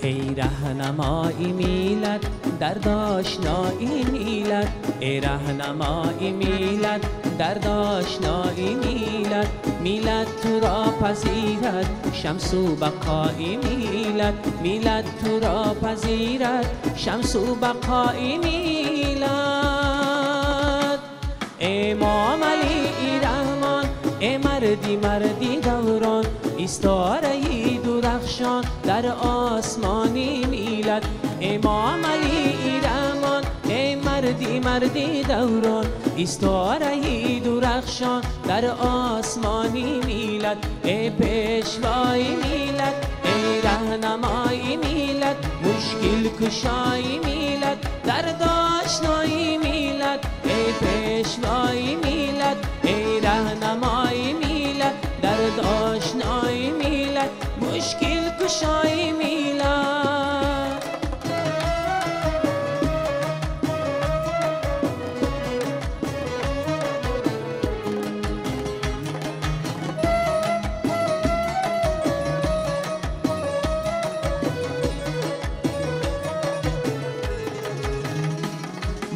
ای رهنمای میلاد درد آشنایی میلاد، ای رهنمای میلاد درد آشنایی میلاد، میلاد تو را پذیرد شمس و بقایی میلاد، میلاد تو را پذیرد شمس و بقایی میلاد. امام علی رحمان ای مردی مردی دوران، ایستاره درخشان در آسمانی میلاد. امام علی رحمان ای مردی مردی دوران، ایستاره درخشان در آسمانی میلاد. ای پیشوای میلاد ای رهنمای میلاد، مشکل کشای میلاد درد آشنایی میلاد. ای پیشوای میلاد ای رهنمای میلاد، درد آشنایی میلاد مشکل کشای میلاد.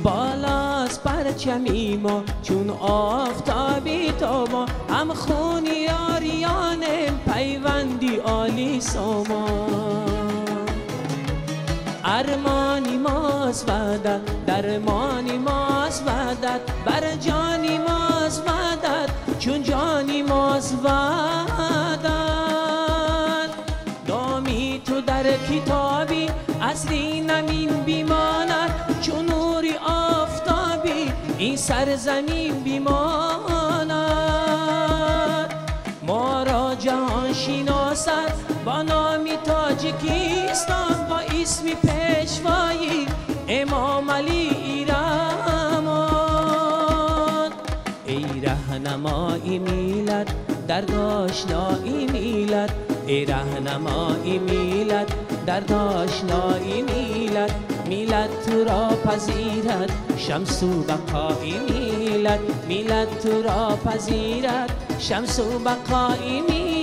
بالاست پرچمی ما چون آفتابی تو ما، هم خونی یاریانم پیوندی عالی ساما. ارمانی ماست وعدت درمانی ماست وعدت، بر جانی ماست وعدت چون جانی ماست وعدت. دامی تو در کتابی اصلی نمین بیماند، چون نوری آفتابی این سرزمین بیماند. ما را جهان شناسد با نام تاجیکستان، با اسم پیشوایی امام علی رحمان. ای رهنمای میلاد درد آشنایی میلاد، ای رهنمای میلاد درد آشنایی میلاد، میلاد تو را پذیرد شمس و بقایی میلاد، میلاد تو را پذیرد شمس و بقایی میلاد.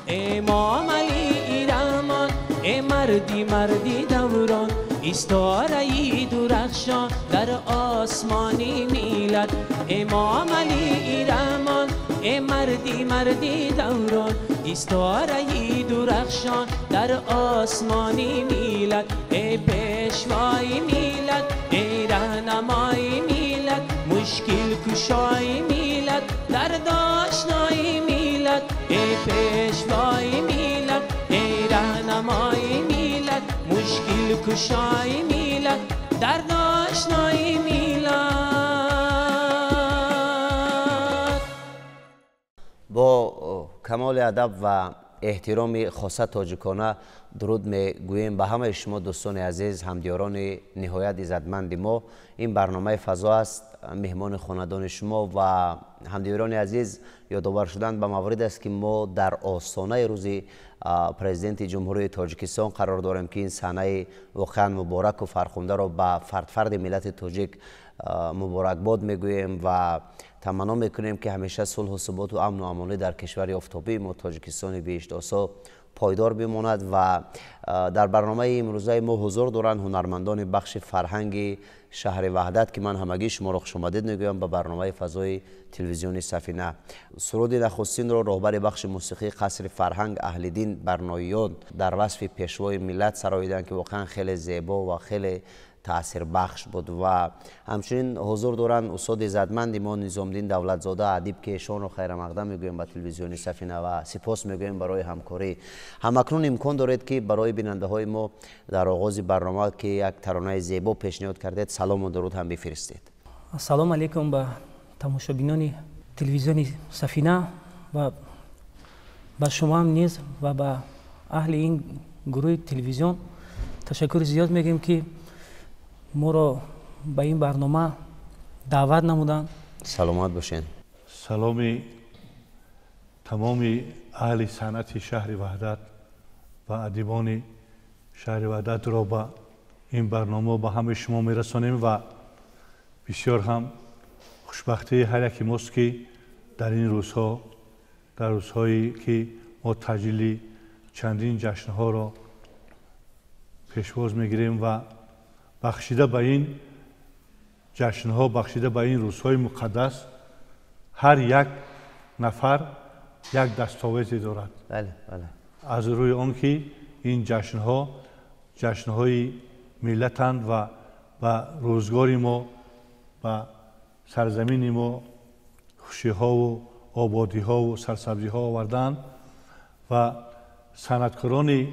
امام علی رحمان ای مردی مردی دوران، ایستاره درخشان در آسمانی میلاد. امام علی رحمان ای مردی مردی دوران، ایستاره درخشان در آسمانی میلاد. ای پیشوای میلاد ای رهنمای میلاد، مشکل کشای میلاد درد آشنایی میلاد. ای پیشوای میلاد ای رهنمای میلاد، مشکل کشای میلاد درد آشنایی میلاد. با کمال ادب و احترام خاص تاجیکانه درود میگوییم به همه شما دوستان عزیز، همدیاران نهایت عزتمند ما. این برنامه فضا است، مهمان خاندان شما و همدیاران عزیز. یادآور شدن به موارد است که ما در آستانه روز پرزیدنت جمهوری تاجیکستان قرار داریم که این صحنه واقعا مبارک و فرخنده را به فرد ملت تاجیک مبارکباد میگوییم و تمنا میکنیم که همیشه صلح و ثبات و امن و امانی در کشور آفتابی ما تاجیکستان بیشتاسا پایدار بماند. و در برنامه امروزه ما حضور دارند هنرمندان بخش فرهنگ شهر وحدت که من همگی شما را خوش آمدید میگویم به برنامه فضای تلویزیونی سفینه. سرود نخستین را راهبر بخش موسیقی قصر فرهنگ اهل دین برنایان در وصف پیشوای ملت سراییدند که واقعا خیلی زیبا و خیلی تأثیر بخش بود و همچنین حضور دارند استاد عزتمند ما نظامالدین دولتزاده ادیب که شان و خیر مقدم میگویم به تلویزیون سفینه و سپاس میگویم برای همکاری. همکنون امکان دارید که برای بیننده های ما در آغاز برنامه که یک ترانه زیبا پیشنهاد کردید سلام و درود هم بفرستید. السلام علیکم به تماشابینان تلویزیون سفینه و به شما هم نیز و به اهل این گروه تلویزیون تشکر زیاد میگیم که ما را به این برنامه دعوت نمودن. سلامت باشین. سلام تمام اهل صنعت شهر وحدت و ادیبان شهر وحدت را به این برنامه به همه شما میرسانیم و بسیار هم خوشبختی هر یکی ماست که در این روزها در روزهایی که ما تجلیل چندین جشنها را پیشواز میگیریم و بخشیده به این جشنها، بخشیده به این روزهای مقدس هر یک نفر یک دستاویزی دارد. بله بله. از روی آن که این جشنها جشنهای ملتند و به روزگار ما و سرزمین ما خوشی‌ها و آبادی‌ها و سرسبزی‌ها آوردند و صنعتکاران